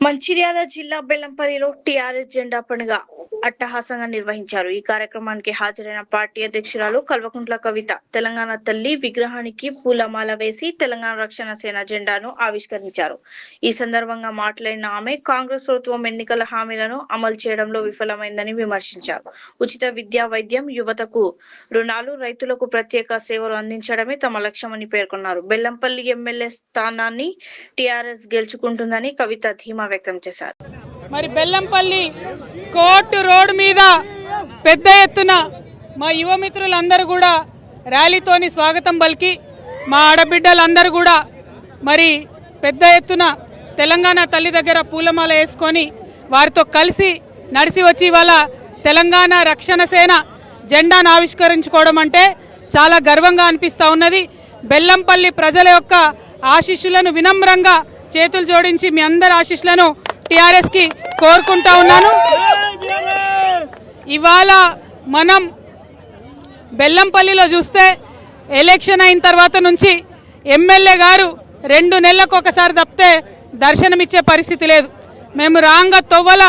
మంచిర్యాల జిల్లా బెల్లంపల్లిలో టీఆర్ఎస్ జెండా పండుగ అట్టహాసంగా నిర్వహించారు. ఈ కార్యక్రమానికి హాజరైన పార్టీ అధ్యక్షురాలు కల్వకుంట్ల కవిత తెలంగాణ తల్లి విగ్రహానికి పూలమాల వేసి తెలంగాణ రక్షణ సేన జెండాను ఆవిష్కరించారు. ఈ సందర్భంగా మాట్లాడిన ఆమె కాంగ్రెస్ ప్రభుత్వం ఎన్నికల హామీలను అమలు చేయడంలో విఫలమైందని విమర్శించారు. ఉచిత విద్యా, వైద్యం, యువతకు రుణాలు, రైతులకు ప్రత్యేక సేవలు అందించడమే తమ లక్ష్యమని పేర్కొన్నారు. బెల్లంపల్లి ఎమ్మెల్యే స్థానాన్ని టీఆర్ఎస్ గెలుచుకుంటుందని కవిత ధీమా వ్యక్తం చేశారు. మరి బెల్లంపల్లి కోర్టు రోడ్ మీద పెద్ద ఎత్తున మా యువ మిత్రులందరూ కూడా ర్యాలీతోని స్వాగతం పలికి మా ఆడబిడ్డలందరూ కూడా మరి పెద్ద ఎత్తున తెలంగాణ తల్లి దగ్గర పూలమాల వేసుకొని వారితో కలిసి నడిచి వచ్చి ఇవాళ తెలంగాణ రక్షణ సేన జెండాను ఆవిష్కరించుకోవడం అంటే చాలా గర్వంగా అనిపిస్తూ ఉన్నది. బెల్లంపల్లి ప్రజల యొక్క ఆశీస్సులను వినమ్రంగా చేతులు జోడించి మీ అందరి ఆశీస్సులను టీఆర్ఎస్ కి కోరుకుంటా ఉన్నాను. ఇవాళ మనం బెల్లంపల్లిలో చూస్తే ఎలక్షన్ అయిన తర్వాత నుంచి ఎమ్మెల్యే గారు 2 నెలలకు ఒకసారి తప్పితే దర్శనమిచ్చే పరిస్థితి లేదు. మేము రాంగ తొవ్వల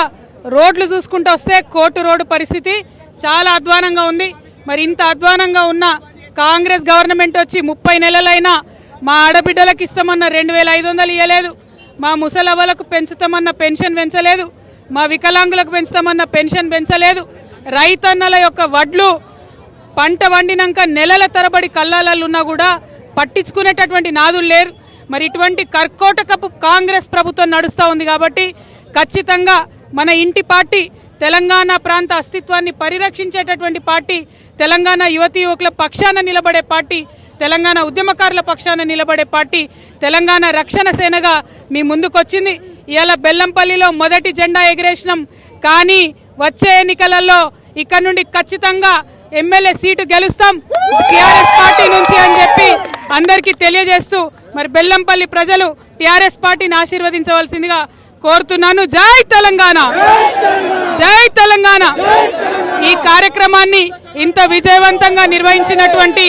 రోడ్లు చూసుకుంటూ వస్తే కోర్టు రోడ్డు పరిస్థితి చాలా అధ్వానంగా ఉంది. మరి ఇంత అధ్వానంగా ఉన్న కాంగ్రెస్ గవర్నమెంట్ వచ్చి 30 నెలలైనా మా ఆడబిడ్డలకు ఇస్తామన్న 2500 ఇవ్వలేదు, మా ముసలవ్వలకు పెంచుతామన్న పెన్షన్ పెంచలేదు, మా వికలాంగులకు పెంచుతామన్న పెన్షన్ పెంచలేదు. రైతన్నల యొక్క వడ్లు పంట వండినాక నెలల తరబడి కల్లాలన్నా కూడా పట్టించుకునేటటువంటి నాదులు లేరు. మరి ఇటువంటి కర్కోటకపు కాంగ్రెస్ ప్రభుత్వం నడుస్తూ ఉంది కాబట్టి ఖచ్చితంగా మన ఇంటి పార్టీ, తెలంగాణ ప్రాంత అస్తిత్వాన్ని పరిరక్షించేటటువంటి పార్టీ, తెలంగాణ యువతీ యువకుల పక్షాన నిలబడే పార్టీ, తెలంగాణ ఉద్యమకారుల పక్షాన నిలబడే పార్టీ తెలంగాణ రక్షణ సేనగా మీ ముందుకొచ్చింది. ఇవాళ బెల్లంపల్లిలో మొదటి జెండా ఎగిరేసినాం. కానీ వచ్చే ఎన్నికలలో ఇక్కడ నుండి ఖచ్చితంగా ఎమ్మెల్యే సీటు గెలుస్తాం టీఆర్ఎస్ పార్టీ నుంచి అని చెప్పి అందరికీ తెలియజేస్తూ మరి బెల్లంపల్లి ప్రజలు టీఆర్ఎస్ పార్టీని ఆశీర్వదించవలసిందిగా కోరుతున్నాను. జై తెలంగాణ, జై తెలంగాణ. ఈ కార్యక్రమాన్ని ఇంత విజయవంతంగా నిర్వహించినటువంటి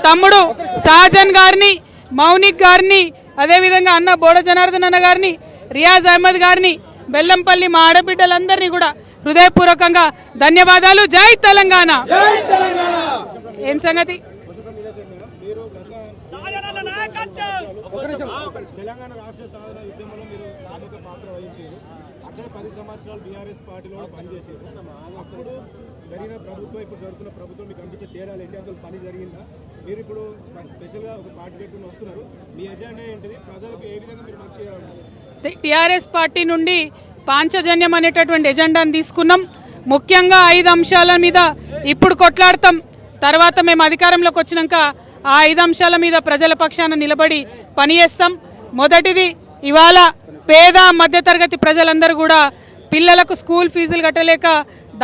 తమ్ముడు సాజన్ గారిని, మౌనిక్ గారిని, అదేవిధంగా అన్న బోడ జనార్దన్ అన్న గారిని, రియాజ్ అహ్మద్ గారిని, బెల్లంపల్లి మా ఆడబిడ్డలందరినీ కూడా హృదయపూర్వకంగా ధన్యవాదాలు. జై తెలంగాణ. ఏం సంగతి? తెలంగాణ రాష్ట్ర సాధన ఉద్యమంలో మీరు ప్రముఖ పాత్ర వహించారు. అక్కడ 10 సంవత్సరాలు బీఆర్ఎస్ పార్టీలో పనిచేసారు. అప్పుడు జరిగిన ప్రభుత్వం, ఇప్పుడు జరుగుతున్న ప్రభుత్వం మీకు అనిపించే తేడాలు ఏంటి? అసలు పని జరిగిందా? మీరు ఇప్పుడు స్పెషల్గా ఒక పార్టీ పెట్టుకుని వస్తున్నారు. మీ ఎజెండా ఏంటిది? ప్రజలకు ఏ విధంగా మీరు మంచి చేయాలి? టీఆర్ఎస్ పార్టీ నుండి పాంచజన్యం అనేటటువంటి ఎజెండాను తీసుకున్నాం. ముఖ్యంగా 5 అంశాల మీద ఇప్పుడు కొట్లాడతాం. తర్వాత మేము అధికారంలోకి వచ్చినాక ఆ 5 అంశాల మీద ప్రజల పక్షాన నిలబడి పనిచేస్తాం. మొదటిది, ఇవాళ పేద మధ్యతరగతి ప్రజలందరూ కూడా పిల్లలకు స్కూల్ ఫీజులు కట్టలేక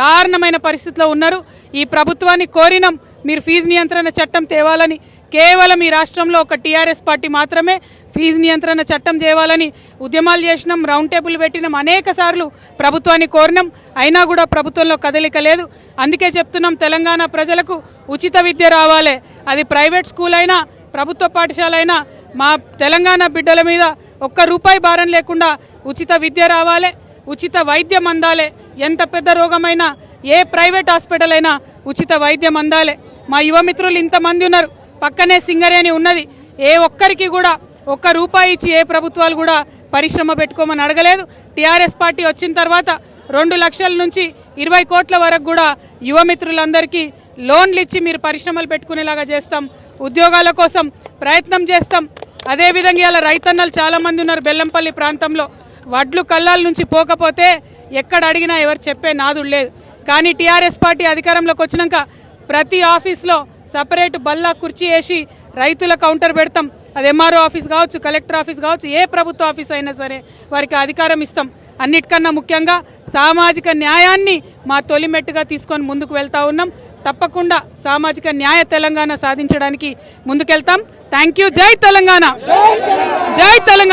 దారుణమైన పరిస్థితిలో ఉన్నారు. ఈ ప్రభుత్వాన్ని కోరినాం, మీరు ఫీజు నియంత్రణ చట్టం తేవాలని. కేవలం ఈ రాష్ట్రంలో ఒక టీఆర్ఎస్ పార్టీ మాత్రమే ఫీజు నియంత్రణ చట్టం తేవాలని ఉద్యమాలు చేసినాం, రౌండ్ టేబుల్ పెట్టినాం, అనేక సార్లు ప్రభుత్వాన్ని కోరినాం. అయినా కూడా ప్రభుత్వంలో కదలిక లేదు. అందుకే చెప్తున్నాం, తెలంగాణ ప్రజలకు ఉచిత విద్య రావాలి. అది ప్రైవేట్ స్కూల్ అయినా ప్రభుత్వ పాఠశాల అయినా మా తెలంగాణ బిడ్డల మీద ₹1 భారం లేకుండా ఉచిత విద్య రావాలి, ఉచిత వైద్యం అందాలి. ఎంత పెద్ద రోగమైనా, ఏ ప్రైవేట్ హాస్పిటల్ అయినా ఉచిత వైద్యం అందాలి. మా యువ మిత్రులు ఇంతమంది ఉన్నారు, పక్కనే సింగరేణి ఉన్నది. ఏ ఒక్కరికి కూడా ₹1 ఇచ్చి ఏ ప్రభుత్వాలు కూడా పరిశ్రమ పెట్టుకోమని అడగలేదు. టీఆర్ఎస్ పార్టీ వచ్చిన తర్వాత 2 లక్షల నుంచి 20 కోట్ల వరకు కూడా యువ మిత్రులందరికీ లోన్లు ఇచ్చి మీరు పరిశ్రమలు పెట్టుకునేలాగా చేస్తాం. ఉద్యోగాల కోసం ప్రయత్నం చేస్తాం. అదేవిధంగా ఇలా రైతన్నలు చాలామంది ఉన్నారు బెల్లంపల్లి ప్రాంతంలో. వడ్లు కల్లాల నుంచి పోకపోతే ఎక్కడ అడిగినా ఎవరు చెప్పే నాదుడు లేదు. కానీ టీఆర్ఎస్ పార్టీ అధికారంలోకి వచ్చినాక ప్రతి ఆఫీస్లో సపరేట్ బల్లా కుర్చీ వేసి రైతుల కౌంటర్ పెడతాం. అది ఎంఆర్ఓ ఆఫీస్ కావచ్చు, కలెక్టర్ ఆఫీస్ కావచ్చు, ఏ ప్రభుత్వ ఆఫీస్ అయినా సరే వారికి అధికారం ఇస్తాం. అన్నిటికన్నా ముఖ్యంగా సామాజిక న్యాయాన్ని మా తొలిమెట్టుగా తీసుకొని ముందుకు వెళ్తా ఉన్నాం. తప్పకుండా సామాజిక న్యాయ తెలంగాణ సాధించడానికి ముందుకెళ్తాం. Thank you. జై తెలంగాణ, జై తెలంగాణ.